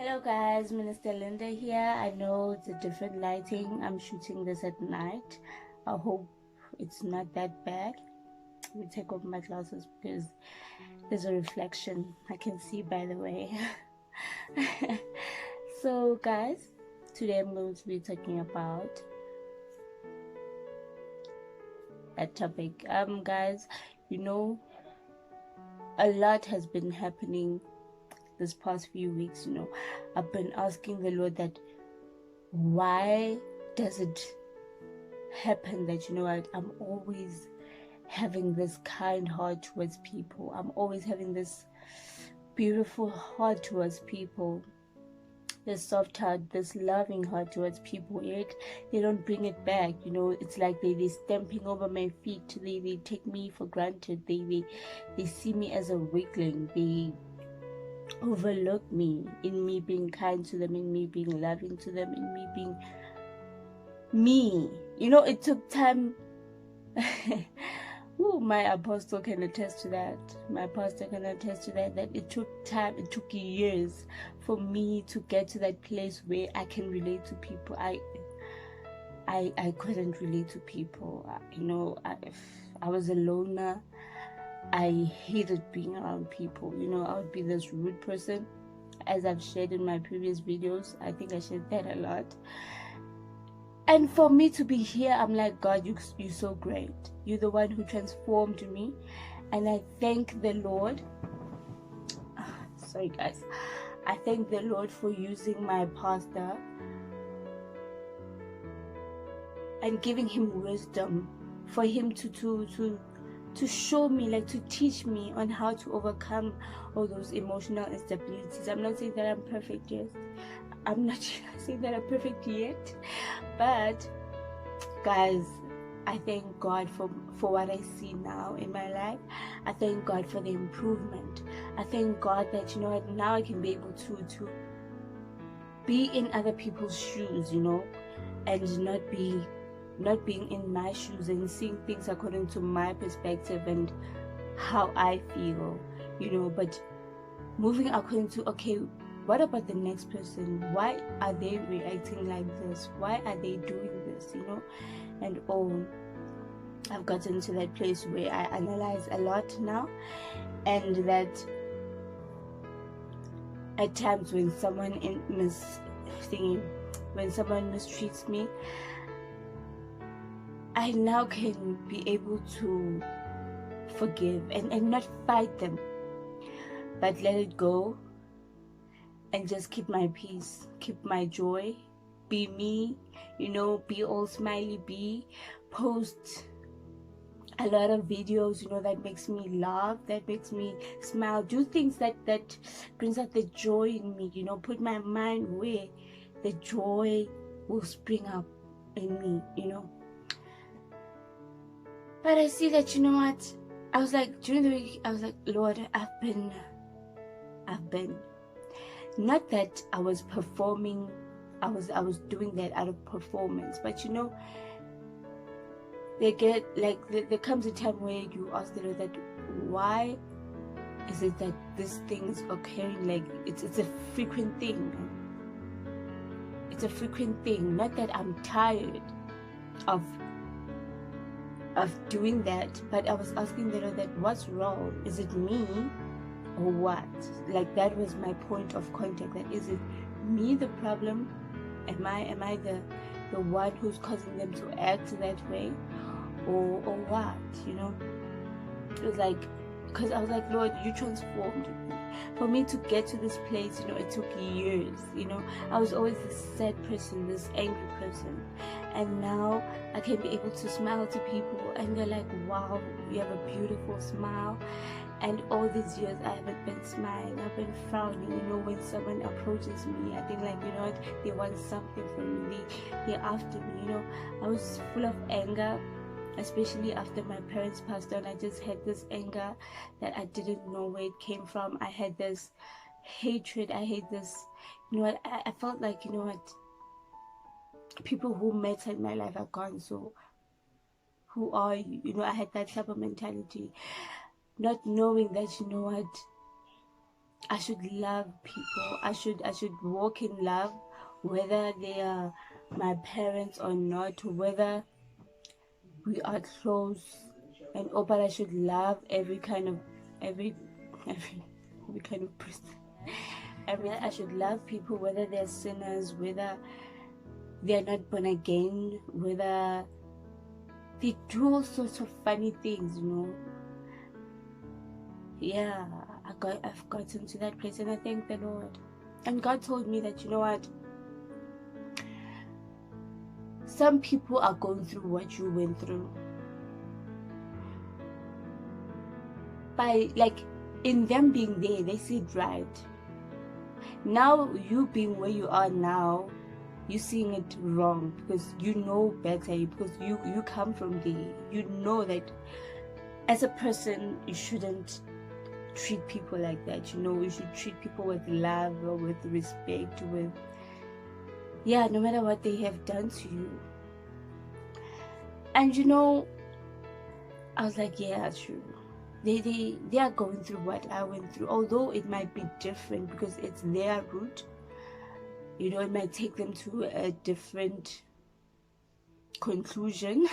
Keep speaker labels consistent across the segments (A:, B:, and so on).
A: Hello guys, Minister Linda here. I know it's a different lighting. I'm shooting this at night. I hope it's not that bad. Let me take off my glasses because there's a reflection I can see, by the way. So guys, today I'm going to be talking about a topic. Guys, a lot has been happening this past few weeks. I've been asking the Lord that why does it happen that I'm always having this kind heart towards people. I'm always having this beautiful heart towards people, this soft heart, this loving heart towards people, yet they don't bring it back. It's like they're stamping over my feet. They take me for granted. They see me as a weakling. They overlook me in me being kind to them, in me being loving to them, in me being me. It took time. Ooh, my apostle can attest to that. My pastor can attest to that. That it took time. It took years for me to get to that place where I can relate to people. I couldn't relate to people. I was a loner. I hated being around people. I would be this rude person, as I've shared in my previous videos. I think I shared that a lot. And for me to be here, I'm like, God, you're so great. You're the one who transformed me. And I thank the Lord. Sorry, guys. I thank the Lord for using my pastor and giving him wisdom for him to show me, like to teach me on how to overcome all those emotional instabilities. I'm not saying that I'm perfect yet. I'm not saying that I'm perfect yet. But guys, I thank God for what I see now in my life. I thank God for the improvement. I thank God that now I can be able to be in other people's shoes, and not being in my shoes and seeing things according to my perspective and how I feel, but moving according to, okay, what about the next person? Why are they reacting like this? Why are they doing this? And I've gotten to that place where I analyze a lot now, and that at times when someone mistreats me, I now can be able to forgive and not fight them, but let it go and just keep my peace, keep my joy, be me, be all smiley, post a lot of videos, that makes me laugh, that makes me smile, do things that brings out the joy in me, put my mind where the joy will spring up in me, But I see that, what? I was like, during the week, I was like, Lord, I've been, not that I was performing, I was doing that out of performance, but there comes a time where you ask the Lord that, why is it that these things occurring? Like it's a frequent thing. It's a frequent thing. Not that I'm tired of doing that, but I was asking the Lord that, what's wrong? Is it me or what? Like that was my point of contact. That is it me the problem? Am I the one who's causing them to act that way, or what? It was like, because I was like, Lord, you transformed me. For me to get to this place, it took years. I was always this sad person, this angry person, and now I can be able to smile to people and they're like, wow, you have a beautiful smile. And all these years I haven't been smiling, I've been frowning. When someone approaches me, I think like, what, they want something from me, they're after me. I was full of anger, especially after my parents passed on. I just had this anger that I didn't know where it came from. I had this hatred. I hate this, I felt like, people who matter in my life are gone, so who are you? I had that type of mentality, not knowing that, I should love people. I should walk in love, whether they are my parents or not, whether we are close and all. But I should love every kind of every every kind of person. I should love people, whether they're sinners, whether they're not born again, whether they do all sorts of funny things, you know. Yeah, I've gotten to that place, and I thank the Lord. And God told me that, you know what, some people are going through what you went through. By, like, in them being there, they see it right. Now, you being where you are now, you're seeing it wrong because you know better, because you come from there. You know that as a person, you shouldn't treat people like that. You know, you should treat people with love or with respect, with, yeah, no matter what they have done to you. And you know, I was like, yeah, true. They are going through what I went through, although it might be different because it's their route. You know, it might take them to a different conclusion.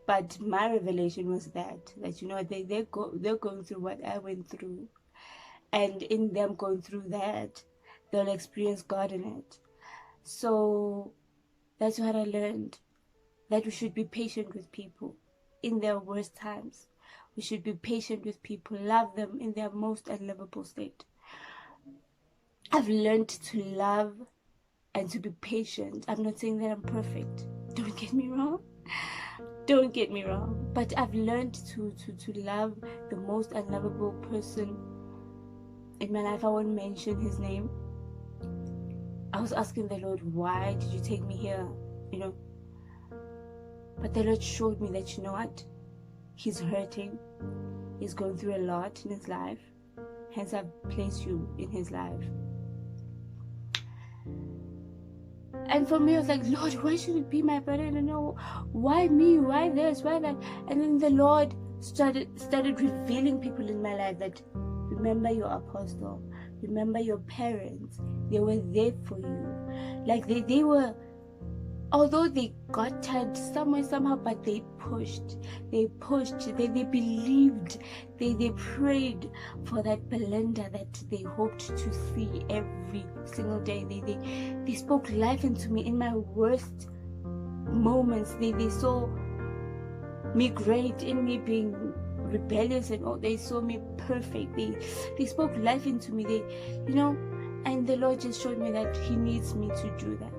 A: But my revelation was that you know, they're going through what I went through, and in them going through that, they'll experience God in it. So that's what I learned, that we should be patient with people in their worst times. We should be patient with people, love them in their most unlovable state. I've learned to love and to be patient. I'm not saying that I'm perfect. Don't get me wrong. Don't get me wrong. But I've learned to love the most unlovable person in my life. I won't mention his name. I was asking the Lord, why did you take me here? You know. But the Lord showed me that, you know what? He's hurting. He's going through a lot in his life. Hence, I've placed you in his life. And for me, I was like, Lord, why should it be my brother? And I know, why me? Why this? Why that? And then the Lord started revealing people in my life that, remember your apostle, remember your parents. They were there for you. Like they were, although they got tired somewhere, somehow, but they pushed, they believed, they prayed for that Belinda that they hoped to see every single day. They spoke life into me in my worst moments. They saw me great in me being rebellious and all. They saw me perfect. They spoke life into me. You know, and the Lord just showed me that He needs me to do that.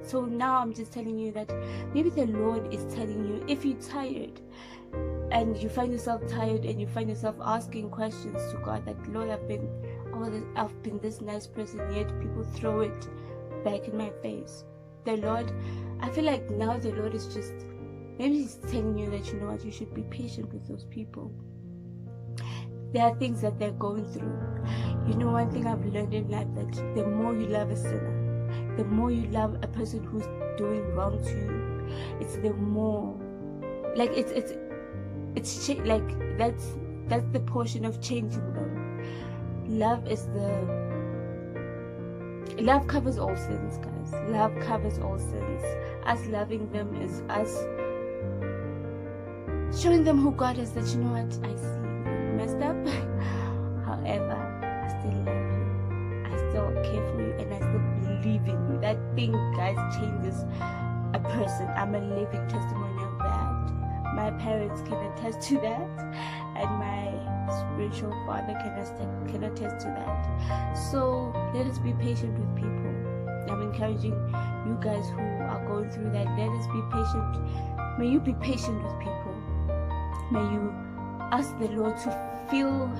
A: So now I'm just telling you that maybe the Lord is telling you, if you're tired and you find yourself tired and you find yourself asking questions to God, that, Lord, I've been this nice person, yet people throw it back in my face. The Lord, I feel like now the Lord is just, maybe He's telling you that, you know what, you should be patient with those people. There are things that they're going through. You know, one thing I've learned in life, that the more you love a sinner, the more you love a person who's doing wrong to you, it's the more, like, it's like that's the portion of changing them. Love covers all sins, guys. Love covers all sins. Us loving them is us showing them who God is, that, you know what, I see you messed up, however, I still love you, I still care for you, and I still believe in you. That thing, guys, changes a person. I'm a living testimony of that. My parents can attest to that, and my spiritual father can attest to that. So let us be patient with people. I'm encouraging you guys who are going through that. Let us be patient. May you be patient with people. May you ask the Lord to fill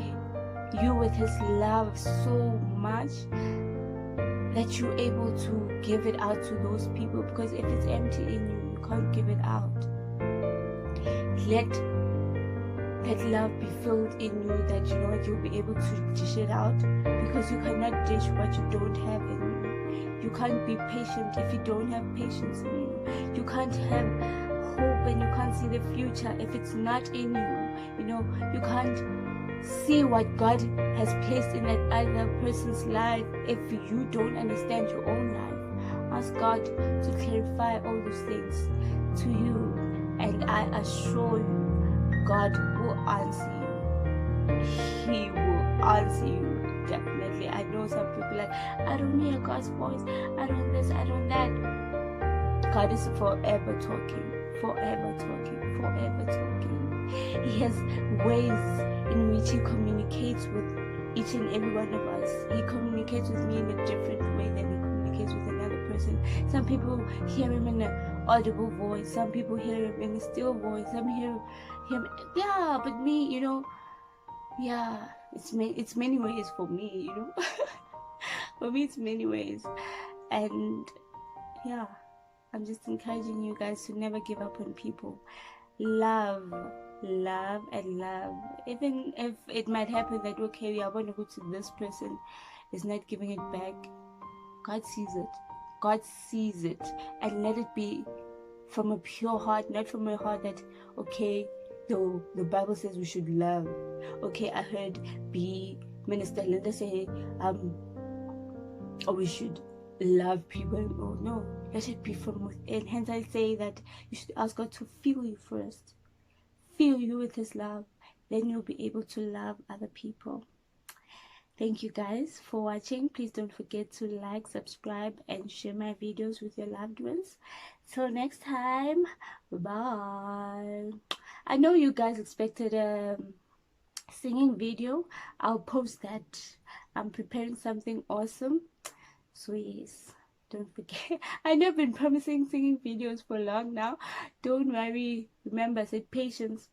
A: you with His love so much that you're able to give it out to those people. Because if it's empty in you, you can't give it out. Let that love be filled in you, that, you know what, you'll be able to dish it out, because you cannot dish what you don't have in you. You can't be patient if you don't have patience in you. You can't have hope and you can't see the future if it's not in you. You know, you can't See what God has placed in that other person's life. If you don't understand your own life, ask God to clarify all those things to you, and I assure you, God will answer you. He will answer you, definitely. I know some people like, I don't hear God's voice, I don't this, I don't that. God is forever talking, forever talking, forever talking. He has ways in which he communicates with each and every one of us. He communicates with me in a different way than he communicates with another person. Some people hear him in an audible voice, some people hear him in a still voice, some hear him, yeah, but me, yeah, it's many ways for me, for me it's many ways. And yeah, I'm just encouraging you guys to never give up on people. Love and love, even if it might happen that, okay, I want to go to this person is not giving it back. God sees it, and let it be from a pure heart, not from a heart that, okay, the Bible says we should love. Okay, I heard Minister Linda say or we should love people. Oh no, let it be from within. Hence I say that you should ask God to fill you first, fill you with his love, then you'll be able to love other people. Thank you guys for watching. Please don't forget to like, subscribe, and share my videos with your loved ones. Till next time, bye. I know you guys expected a singing video. I'll post that. I'm preparing something awesome, so yes, don't forget. I know I've been promising singing videos for long now. Don't worry. Remember, I said patience.